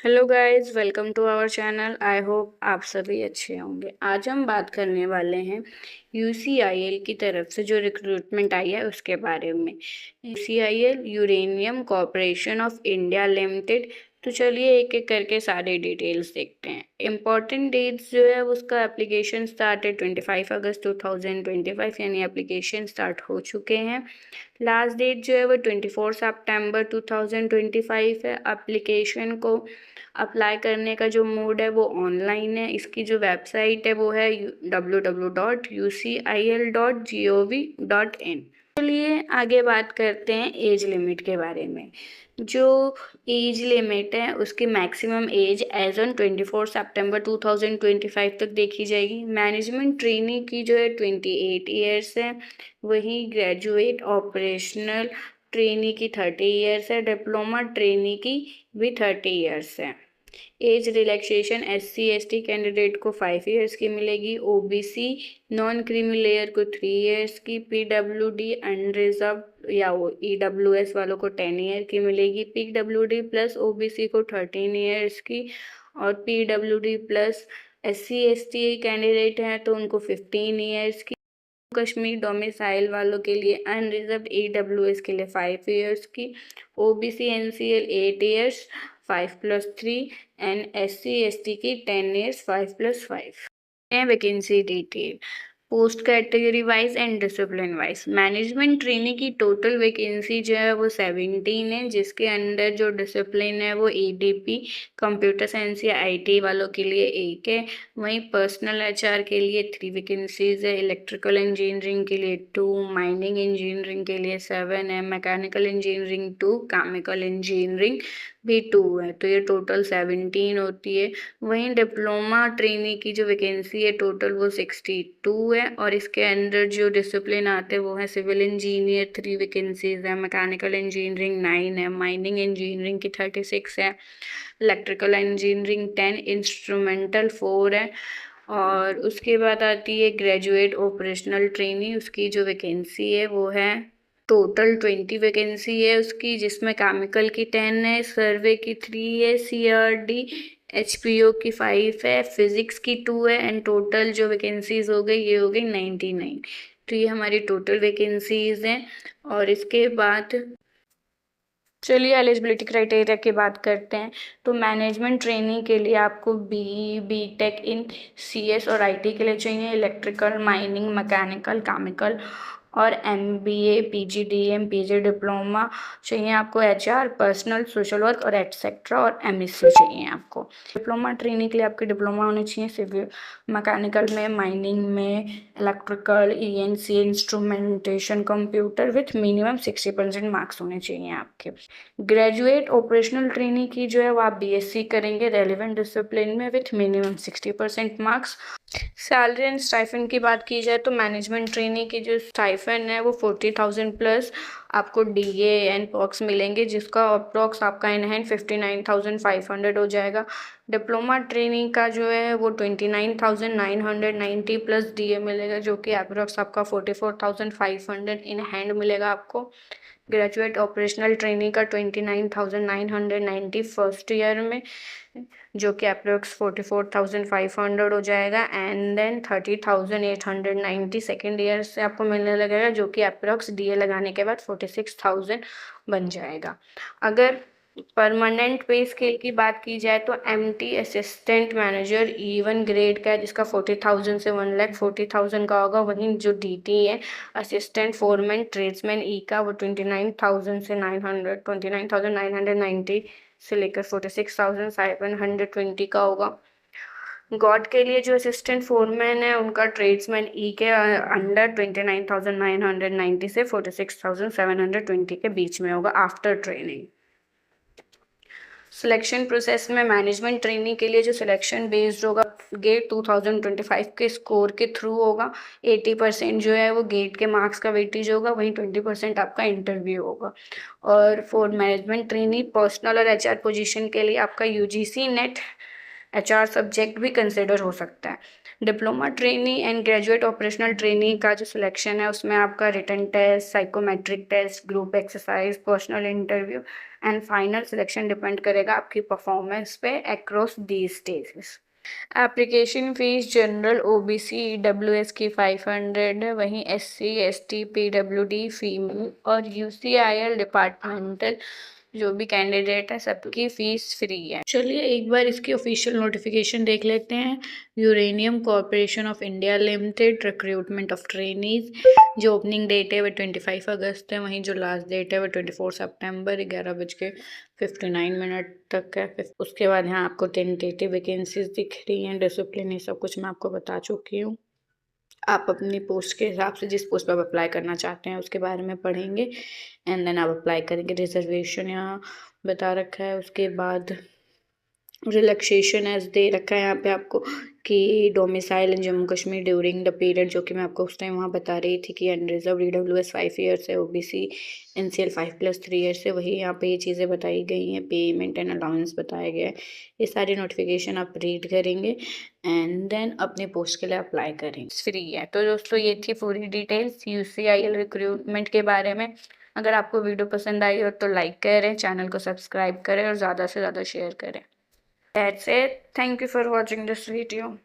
Hello guys, welcome to our channel. I hope आप सभी अच्छे होंगे। आज हम बात करने वाले हैं यूसीआईएल की तरफ से जो रिक्रूटमेंट आई है उसके बारे में। UCIL uranium corporation of India limited. तो चलिए एक एक करके सारे डिटेल्स देखते हैं। इम्पॉर्टेंट डेट्स जो है उसका एप्लीकेशन स्टार्ट है 25 अगस्त 2025, यानी एप्लीकेशन स्टार्ट हो चुके हैं। लास्ट डेट जो है वो 24 सितंबर 2025 है। एप्लीकेशन को अप्लाई करने का जो मोड है वो ऑनलाइन है। इसकी जो वेबसाइट है वो है www.ucil.gov.in। चलिए आगे बात करते हैं एज लिमिट के बारे में। जो एज लिमिट है उसकी मैक्सिमम एज एज ऑन 24 सितंबर 2025 तक देखी जाएगी। मैनेजमेंट ट्रेनी की जो है 28 ईयर्स है। वहीं ग्रेजुएट ऑपरेशनल ट्रेनी की 30 ईयर्स है। डिप्लोमा ट्रेनी की भी 30 ईयर्स है। एज रिलैक्सेशन SC/ST कैंडिडेट को 5 ईयर्स की मिलेगी। OBC नॉन क्रीमी लेयर को 3 ईयर्स की। PWD अनरिजर्व या EWS वालों को 10 ईयर की मिलेगी। PWD प्लस OBC को 13 ईयर्स की। और PWD प्लस SC/ST कैंडिडेट हैं तो उनको 15 ईयर्स की। कश्मीर डोमिसाइल वालों के लिए अनरिजर्व EWS के लिए 5 ईयर्स की। OBC NCL 8 years 5+3 and SC/ST की 10 years 5+5। Vacancy detail post category wise and discipline wise. Management training की टोटल वैकेंसी जो है वो 17 है, जिसके अंदर जो डिसिप्लिन है वो ADP कंप्यूटर साइंस या IT वालों के लिए 1 है। वहीं पर्सनल HR के लिए 3 वैकेंसीज है। इलेक्ट्रिकल इंजीनियरिंग के लिए 2, माइनिंग इंजीनियरिंग के लिए 7 है। मैकेनिकल इंजीनियरिंग 2, केमिकल इंजीनियरिंग भी 2 है। तो ये टोटल 17 होती है। वहीं डिप्लोमा ट्रेनी की जो वैकेंसी है टोटल वो 62 है। और इसके अंदर जो डिसिप्लिन आते हैं वो है सिविल इंजीनियर 3 वैकेंसीज है। मैकेनिकल इंजीनियरिंग 9 है। माइनिंग इंजीनियरिंग की 36 है। इलेक्ट्रिकल इंजीनियरिंग 10, इंस्ट्रूमेंटल 4 है। और उसके बाद आती है ग्रेजुएट ऑपरेशनल ट्रेनी। उसकी जो वैकेंसी है वो है टोटल 20 वैकेंसी है उसकी, जिसमें केमिकल की 10 है, सर्वे की 3 है, CRD HPO की 5 है, फिजिक्स की 2 है। एंड टोटल जो वैकेंसीज हो गई ये हो गई 99। तो ये हमारी टोटल वैकेंसीज हैं। और इसके बाद चलिए एलिजिबिलिटी क्राइटेरिया की बात करते हैं। तो मैनेजमेंट ट्रेनिंग के लिए आपको BTech इन CS और IT के लिए चाहिए। इलेक्ट्रिकल, माइनिंग, मैकेनिकल, केमिकल और MBA, PG DM, PG diploma चाहिए आपको। HR, पर्सनल, सोशल वर्क और एटसेट्रा और MSc चाहिए आपको। डिप्लोमा ट्रेनिंग के लिए आपके डिप्लोमा होने चाहिए सिविल, मैकेनिकल में, माइनिंग में, electrical, ENC, instrumentation, computer with minimum 60% marks होने चाहिए आपके। ग्रेजुएट ऑपरेशनल ट्रेनिंग की जो है वो आप BSc करेंगे रेलिवेंट डिसिप्लिन में with minimum 60% marks. Salary and stipend की बात की जाए तो मैनेजमेंट ट्रेनिंग की जो स्टाइफन है वो 40,000 प्लस आपको DA एंड पॉक्स मिलेंगे, जिसका अप्रॉक्स आपका इन हैंड 59,500 हो जाएगा। डिप्लोमा ट्रेनिंग का जो है वो 29,990 प्लस DA मिलेगा, जो कि अप्रॉक्स आपका 44,500 इन हैंड मिलेगा आपको। ग्रेजुएट ऑपरेशनल ट्रेनिंग का 29,990 फर्स्ट ईयर में, जो कि अप्रोक्स 44,500 हो जाएगा। एंड देन 30,890 सेकेंड ईयर से आपको मिलने लगेगा, जो कि अप्रोक्स DA लगाने के बाद 46,000 बन जाएगा। अगर परमानेंट पे स्केल की बात की जाए तो MT assistant manager E1 grade का है, जिसका 40,000 से 1,40,000 का होगा। वहीं जो DT है असिस्टेंट फोरमैन ट्रेड्समैन E का वो 29,000 से 29,990 से लेकर 46,720 का होगा। गॉड के लिए जो असिस्टेंट फोरमैन है उनका ट्रेड्समैन E के अंडर 29,990 से 46,720 के बीच में होगा आफ्टर ट्रेनिंग। सिलेक्शन प्रोसेस में मैनेजमेंट ट्रेनिंग के लिए जो सिलेक्शन बेस्ड होगा गेट 2025 के स्कोर के थ्रू होगा। 80% जो है वो गेट के मार्क्स का वेटेज होगा, वहीं 20% आपका इंटरव्यू होगा। और फॉर मैनेजमेंट ट्रेनिंग पर्सनल और HR पोजीशन के लिए आपका UGC नेट HR सब्जेक्ट भी कंसिडर हो सकता है। Diploma trainee and graduate operational trainee का जो सिलेक्शन है उसमें आपका written test, psychometric test, group exercise, personal interview and final selection depend करेगा आपकी परफॉर्मेंस पे across the stages. Application fees general OBC EWS की 500 है, वहीं एससी एसटी पीडब्ल्यूडी फीमेल और यूसीआईएल डिपार्टमेंटल जो भी कैंडिडेट है सबकी फ़ीस फ्री है। चलिए एक बार इसकी ऑफिशियल नोटिफिकेशन देख लेते हैं। Uranium corporation of India limited recruitment of trainees, जो ओपनिंग डेट है वो 25 अगस्त है, वहीं जो लास्ट डेट है वो 24 सितंबर 11:59 तक है। उसके बाद यहाँ आपको टेंटेटिव वैकेंसीज दिख रही हैं, डिसिप्लिन, ये सब कुछ मैं आपको बता चुकी हूँ। आप अपनी पोस्ट के हिसाब से जिस पोस्ट पर आप अप्लाई करना चाहते हैं उसके बारे में पढ़ेंगे एंड देन आप अप्लाई करेंगे। रिजर्वेशन यहाँ बता रखा है, उसके बाद रिलैक्सेशन एज दे रखा है यहाँ पे आपको कि domicile in Jammu Kashmir during the period, जो कि मैं आपको उस टाइम वहाँ बता रही थी कि अनरिजर्व ईडब्ल्यूएस 5 ईयर्स है, ओबीसी एनसीएल 5+3 ईयर्स है, वही यहाँ पे ये चीज़ें बताई गई हैं, पेमेंट एंड अलाउंस बताया गया है। ये सारी नोटिफिकेशन आप रीड करेंगे एंड देन अपने पोस्ट के लिए अप्लाई करेंगे, फ्री है। तो दोस्तों ये थी पूरी डिटेल्स यूसीआईएल रिक्रूटमेंट के बारे में। अगर आपको वीडियो पसंद आई हो तो लाइक करें, चैनल को सब्सक्राइब करें और ज़्यादा से ज़्यादा शेयर करें। That's it. Thank you for watching this video.